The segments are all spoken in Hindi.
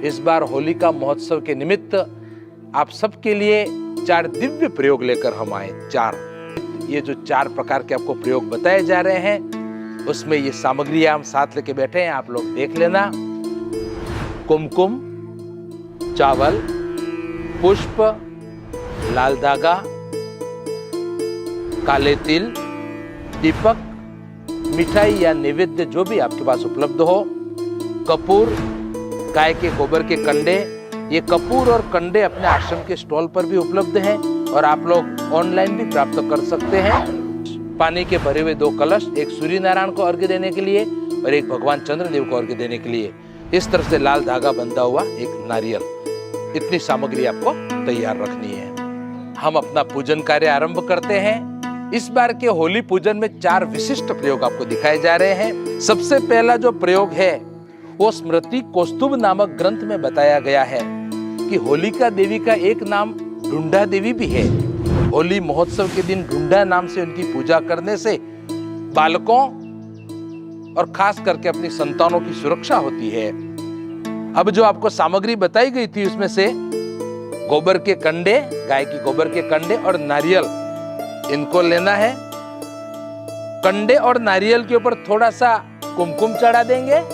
इस बार होलिका महोत्सव के निमित्त आप सबके लिए 4 दिव्य प्रयोग लेकर हम आए। 4 ये जो 4 प्रकार के आपको प्रयोग बताए जा रहे हैं, उसमें ये सामग्री हम साथ लेके बैठे हैं, आप लोग देख लेना। कुमकुम, चावल, पुष्प, लाल धागा, काले तिल, दीपक, मिठाई या नैवेद्य जो भी आपके पास उपलब्ध हो, कपूर, गाय के गोबर के कंडे। ये कपूर और कंडे अपने आश्रम के स्टॉल पर भी उपलब्ध हैं और आप लोग ऑनलाइन भी प्राप्त कर सकते हैं। पानी के भरे हुए 2 कलश, एक सूर्य नारायण को अर्घ्य देने के लिए और एक भगवान चंद्रदेव को अर्घ्य देने के लिए। इस तरह से लाल धागा बंधा हुआ एक नारियल। इतनी सामग्री आपको तैयार रखनी है। हम अपना पूजन कार्य आरंभ करते हैं। इस बार के होली पूजन में 4 विशिष्ट प्रयोग आपको दिखाए जा रहे हैं। सबसे पहला जो प्रयोग है वो स्मृति कौस्तुभ नामक ग्रंथ में बताया गया है कि होलिका देवी का एक नाम ढूंढा देवी भी है। होली महोत्सव के दिन ढूंढा नाम से उनकी पूजा करने से बालकों और खास करके अपनी संतानों की सुरक्षा होती है। अब जो आपको सामग्री बताई गई थी उसमें से गोबर के कंडे, गाय की गोबर के कंडे और नारियल, इनको लेना है। कंडे और नारियल के ऊपर थोड़ा सा कुमकुम चढ़ा देंगे।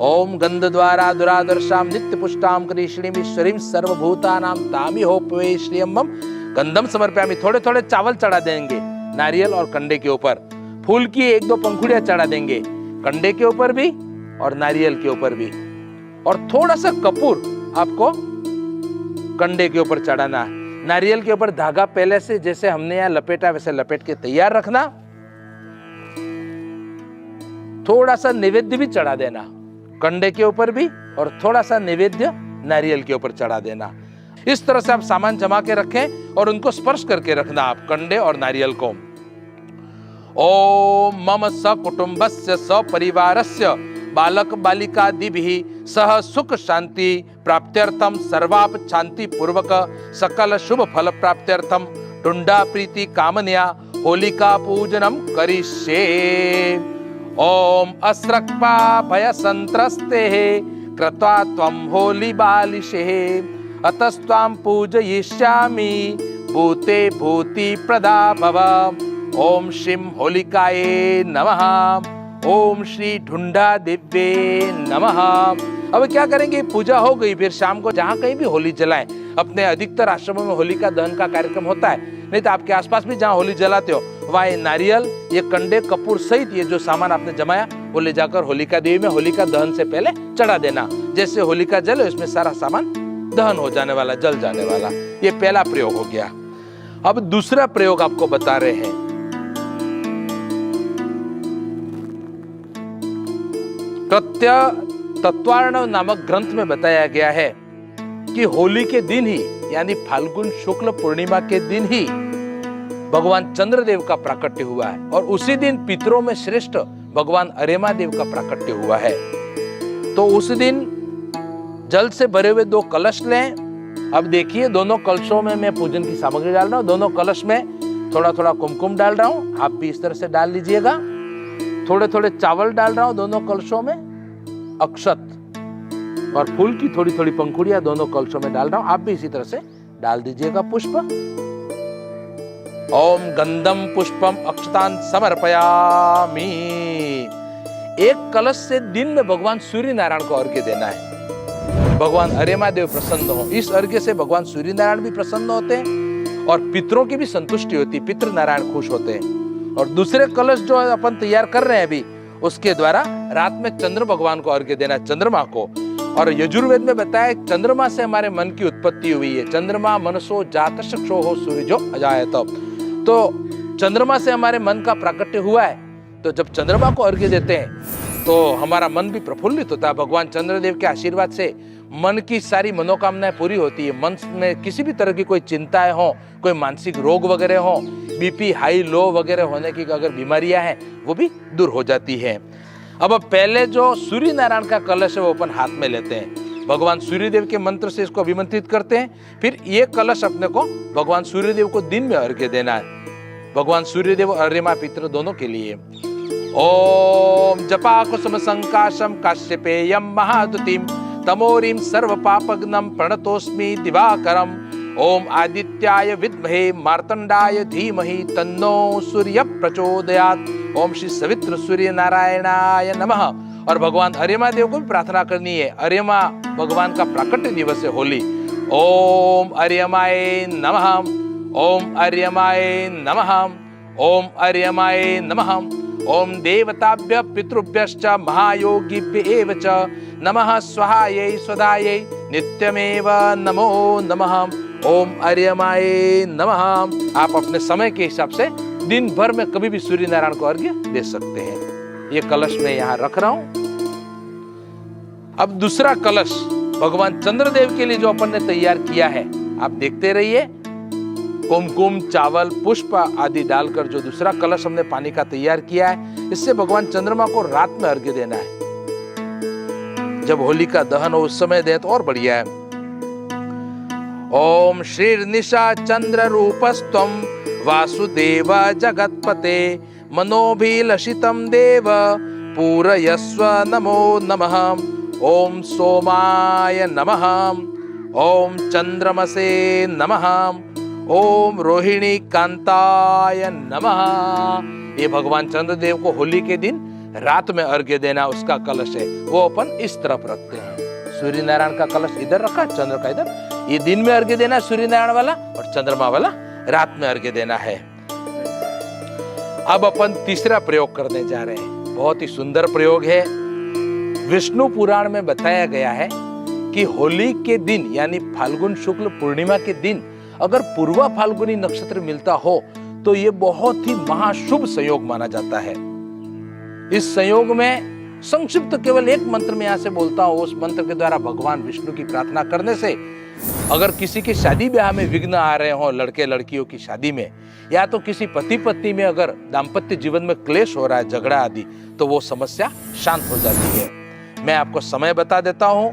ओम गंध द्वारा दुरादर्शाम नित्य पुष्टाम करीषणीमीश्वरीम सर्वभूतानां तामिहोपवे श्रियम्बम गंधम समर्पयामि। थोड़े थोड़े चावल चढ़ा देंगे नारियल और कंडे के ऊपर। फूल की 1-2 पंखुड़ियां चढ़ा देंगे कंडे के ऊपर भी और नारियल के ऊपर भी। और थोड़ा सा कपूर आपको कंडे के ऊपर चढ़ाना है। नारियल के ऊपर धागा पहले से जैसे हमने यहाँ लपेटा वैसे लपेट के तैयार रखना। थोड़ा सा नैवेद्य भी चढ़ा देना कंडे के ऊपर भी और थोड़ा सा नैवेद्य नारियल के ऊपर चढ़ा देना। इस तरह से आप सामान जमा के रखें और उनको स्पर्श करके रखना आप कंडे और नारियल को। ओम मम सकुटुंबस्य सपरिवारस्य बालक बालिकादिभिः सह सुख शांति प्राप्त्यर्थम सर्वाप शांति पूर्वक सकल शुभ फल प्राप्त्यर्थम ढूंढा प्रीति कामन्या होलिका पूजनम करिष्ये। ओम अस्रक्पा भय संत्रस्ते कृत्वा त्वं होली बालिशे अतस्त्वां पूजयिष्यामि भूते भूति प्रदा भव। ओम श्रीं होलिकाये नमः। ओम श्री ढूंढा दिव्ये नमः। अब क्या करेंगे, पूजा हो गई, फिर शाम को जहाँ कहीं भी होली जलाएं। अपने अधिकतर आश्रमों में होलिका दहन का कार्यक्रम होता है, नहीं तो आपके आसपास भी जहाँ होली जलाते हो वहाँ ये नारियल, ये कंडे, कपूर सहित ये जो सामान आपने जमाया वो ले जाकर होलिका देवी में होलिका दहन से पहले चढ़ा देना। जैसे होलिका जले उसमें सारा सामान दहन हो जाने वाला, जल जाने वाला। ये पहला प्रयोग हो गया। अब दूसरा प्रयोग आपको बता रहे हैं। प्रत्य तत्वार्णव नामक ग्रंथ में बताया गया है कि होली के दिन ही यानी फाल्गुन शुक्ल पूर्णिमा के दिन ही भगवान चंद्रदेव का प्राकट्य हुआ है और उसी दिन पितरों में श्रेष्ठ भगवान अरेमा देव का प्राकट्य हुआ है। तो उस दिन जल से भरे हुए 2 कलश लें। अब देखिए दोनों कलशों में मैं पूजन की सामग्री डाल रहा हूँ। दोनों कलश में थोड़ा थोड़ा कुमकुम डाल रहा हूँ, आप भी इस तरह से डाल लीजिएगा। थोड़े थोड़े चावल डाल रहा हूँ दोनों कलशों में, अक्षत और फूल की थोड़ी थोड़ी पंखुड़ियां दोनों कलशों में डाल रहा हूं, आप भी इसी तरह से डाल दीजिएगा पुष्प। ओम गंधम पुष्पम अक्षतान समर्पयामि। एक कलश से दिन में भगवान सूर्य नारायण को अर्घ्य देना है। भगवान अरेमा देव प्रसन्न हो, इस अर्घ्य से भगवान सूर्य नारायण भी प्रसन्न होते हैं और पितरों की भी संतुष्टि होती है, पितृ नारायण खुश होते हैं। और दूसरे कलश जो अपन तैयार कर रहे हैं अभी, उसके द्वारा रात में चंद्र भगवान को अर्घ्य देना, चंद्रमा को। और यजुर्वेद में बताया चंद्रमा से हमारे मन की उत्पत्ति हुई है। चंद्रमा मनसो जातस्य क्षोहो सूर्यो अजायत। तो चंद्रमा से हमारे मन का प्राकट्य हुआ है। तो जब चंद्रमा को अर्घ्य देते हैं तो हमारा मन भी प्रफुल्लित होता है। भगवान चंद्रदेव के आशीर्वाद से मन की सारी मनोकामनाएं पूरी होती है। मन में किसी भी तरह की कोई चिंताएं हो, कोई मानसिक रोग वगैरह हो, बीपी हाई लो वगैरह होने की अगर बीमारियां हैं वो भी दूर हो जाती है। अब पहले जो सूर्य नारायण का कलश है वो अपन हाथ में लेते हैं, भगवान सूर्यदेव के मंत्र से इसको अभिमंत्रित करते हैं। फिर ये कलश अपने को भगवान सूर्यदेव को दिन में अर्घ्य देना है, भगवान सूर्यदेव और अरेमा पितृ दोनों के लिए। ओम जपाकुसुम संकाशम काश्यपेयम महादुतिम तमोरिम सर्व पापग्नम प्रणतोस्मि दिवाकरम। ओम आदित्याय विद्महे मार्तंडाय धीमहि तन्नो सूर्य प्रचोदयात्। ओम श्री सवित्र सूर्य नारायणाय नमः। और भगवान अर्यमा देव को भी प्रार्थना करनी है। अर्यमा भगवान का प्राकट्य दिवस है होली। ओम अर्यमाय नमः, ओम अर्यमाय नमः, ओम अर्यमाय नमः। ओम देवताभ्य पितृभ्यश्च महायोगिभ्य एव च नमः स्वाहायै स्वधायै नित्यमेव नमो नमः। ओम अर्यमाय नमः। आप अपने समय के हिसाब से दिन भर में कभी भी सूर्य नारायण को अर्घ्य दे सकते हैं। ये कलश मैं यहाँ रख रहा हूं। अब दूसरा कलश भगवान चंद्रदेव के लिए जो अपन ने तैयार किया है, आप देखते रहिए। कुमकुम, चावल, पुष्प आदि डालकर जो दूसरा कलश हमने पानी का तैयार किया है, इससे भगवान चंद्रमा को रात में अर्घ्य देना है। जब होली का दहन हो उस समय दे तो और बढ़िया है। ओम श्रीर्निशा चंद्र रूपस्त्वं वासुदेव जगत्पते मनोभिलषितं देव पूरयस्व नमो नमः। ओम सोमाय नमः, ओम चंद्रमसे नमः, ओम रोहिणी कांताय नमः। ये भगवान चंद्रदेव को होली के दिन रात में अर्घ्य देना उसका कलश है, वो अपन इस तरफ रखते हैं। सूर्य नारायण का कलश इधर रखा, चंद्र का इधर। ये दिन में अर्घ्य देना सूर्य नारायण वाला, और चंद्रमा वाला रात में अर्घ्य देना है। अब अपन तीसरा प्रयोग करने जा रहे हैं। बहुत ही सुंदर प्रयोग है। विष्णु पुराण में बताया गया है कि होली के दिन यानी फाल्गुन शुक्ल पूर्णिमा के दिन अगर पूर्वा फाल्गुनी नक्षत्र मिलता हो तो ये बहुत ही महाशुभ संयोग माना जाता है। इस संयोग में संक्षिप्त केवल एक मंत्र में यहां से बोलता हूं। उस मंत्र के द्वारा भगवान विष्णु की प्रार्थना करने से अगर किसी की शादी ब्याह में विघ्न आ रहे हो, लड़के लड़कियों की शादी में, या तो किसी पति पत्नी में अगर दाम्पत्य जीवन में क्लेश हो रहा है, झगड़ा आदि, तो वो समस्या शांत हो जाती है। मैं आपको समय बता देता हूं।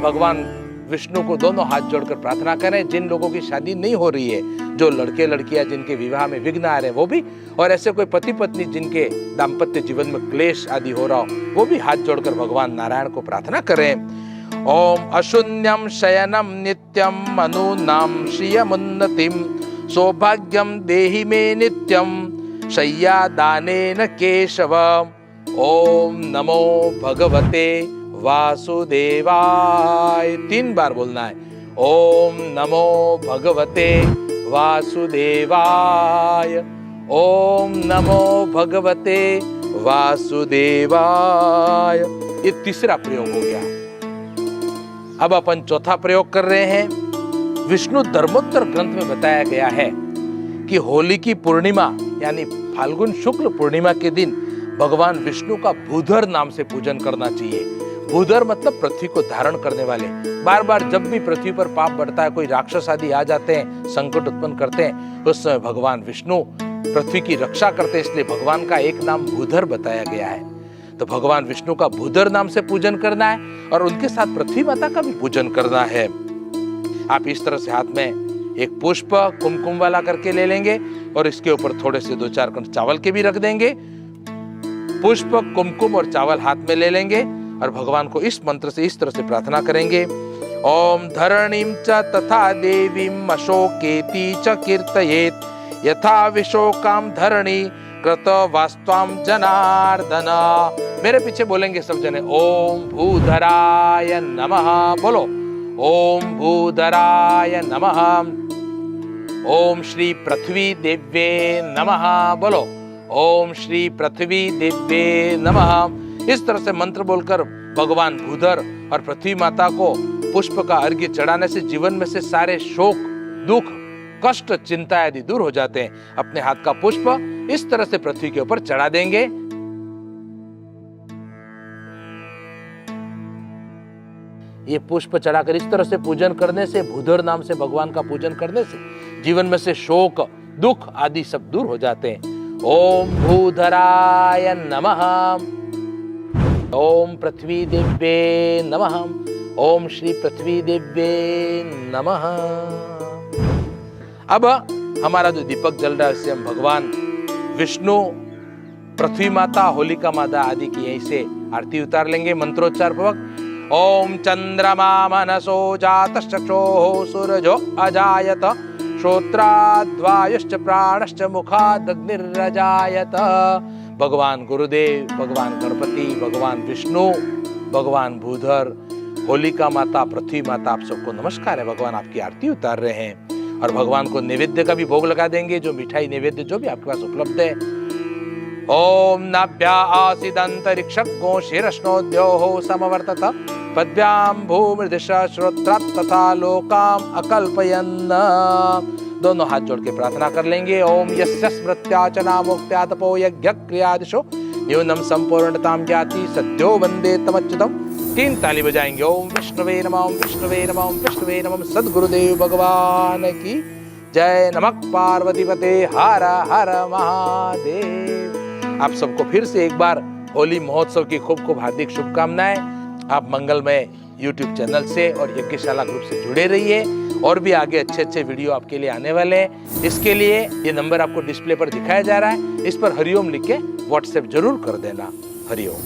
भगवान विष्णु को दोनों हाथ जोड़कर प्रार्थना करें। जिन लोगों की शादी नहीं हो रही है, जो लड़के लड़कियां जिनके विवाह में विघ्न आ रहे हैं वो भी, और ऐसे कोई पति पत्नी जिनके दाम्पत्य जीवन में क्लेश आदि हो रहा हो, वो भी हाथ जोड़कर भगवान नारायण को प्रार्थना करें। ओम अशून्यम शयनम नित्यम मनूनाम श्रियमुन्नतिम सौभाग्यम देहि मे नित्यम शय्या दानेन केशव। ओम नमो भगवते वासुदेवाय। 3 बार बोलना है। ओम नमो भगवते वासुदेवाय, ओम नमो भगवते वासुदेवाय। ये तीसरा प्रयोग हो गया। अब अपन चौथा प्रयोग कर रहे हैं। विष्णु धर्मोत्तर ग्रंथ में बताया गया है कि होली की पूर्णिमा यानी फाल्गुन शुक्ल पूर्णिमा के दिन भगवान विष्णु का भूधर नाम से पूजन करना चाहिए। भूधर मतलब पृथ्वी को धारण करने वाले। बार बार जब भी पृथ्वी पर पाप बढ़ता है, कोई राक्षस आदि आ जाते हैं, संकट उत्पन्न करते हैं, उस समय भगवान विष्णु पृथ्वी की रक्षा करते हैं। इसलिए भगवान का एक नाम भूधर बताया गया है। तो भगवान विष्णु का भूधर नाम से पूजन करना है और उनके साथ पृथ्वी माता का भी पूजन करना है। आप इस तरह से हाथ में एक पुष्प कुमकुम वाला करके ले लेंगे और इसके ऊपर थोड़े से 2-4 कण चावल के भी रख देंगे। पुष्प, कुमकुम और चावल हाथ में ले लेंगे और भगवान को इस मंत्र से इस तरह से प्रार्थना करेंगे। ओम धरणीं च तथा देवीं अशोकेति च कीर्तयेत् यथा विशोकाम धरणी कृत वास्त्वाम जनार्दन। मेरे पीछे बोलेंगे सब जने। ओम भूधराय नमः। बोलो ओम भूधराय नमः। ओम श्री पृथ्वी देव्ये नमः। बोलो ओम श्री पृथ्वी देव्ये नमः। इस तरह से मंत्र बोलकर भगवान भूधर और पृथ्वी माता को पुष्प का अर्घ्य चढ़ाने से जीवन में से सारे शोक, दुख, कष्ट, चिंता आदि दूर हो जाते हैं। अपने हाथ का पुष्प इस तरह से पृथ्वी के ऊपर चढ़ा देंगे। ये पुष्प चढ़ाकर इस तरह से पूजन करने से, भूधर नाम से भगवान का पूजन करने से जीवन में से शोक, दुख आदि सब दूर हो जाते हैं। ओम भूधराय नमः। ओम पृथ्वी देव्ये नमः। ओम श्री पृथ्वी देव्ये नमः। अब हमारा जो दीपक जल रहा है इससे हम भगवान विष्णु, पृथ्वी माता, होलिका माता आदि की यहीं से आरती उतार लेंगे मंत्रोच्चार पूर्वक। ओम चंद्रमा मनसो जातश्चक्षुः सूरजो अजायत श्रोत्राद्वायुश्च प्राणश्च मुखादग्निरजायत। भगवान गुरुदेव, भगवान गणपति, भगवान विष्णु, भगवान भूधर, होलिका माता, पृथ्वी माता, आप सबको नमस्कार है। भगवान आपकी आरती उतार रहे हैं और भगवान को नैवेद्य का भी भोग लगा देंगे, जो मिठाई नैवेद्य जो भी आपके पास उपलब्ध है। ओम नाभ्या आसीदंतरिक्षको शिरश्नोद्योः समवर्तत पद्भ्याम भूमृदिशा श्रोत्रात् तथा लोकाम अकल्पयन्। दोनों हाथ जोड़ के प्रार्थना कर लेंगे। ओम यस्य स्मृत्या च नामोक्त्या तपो यज्ञ क्रियादिशो न्यूनम संपूर्णताम ज्ञाति सद्यो वंदे तमच्युतम। 3 ताली बजाएंगे। ओम विष्णुवे नमः, ओम विष्णुवे नमः, ओम विष्णुवे नमः। सद्गुरुदेव भगवान की जय। नमः पार्वतीपते हर हर महादेव। आप सबको फिर से एक बार होली महोत्सव की खूब खूब हार्दिक शुभकामनाएं। आप मंगलमय YouTube चैनल से और यज्ञशाला ग्रुप से जुड़े रहिए और भी आगे अच्छे अच्छे वीडियो आपके लिए आने वाले हैं। इसके लिए ये नंबर आपको डिस्प्ले पर दिखाया जा रहा है, इस पर हरिओम लिख के व्हाट्सएप जरूर कर देना। हरिओम।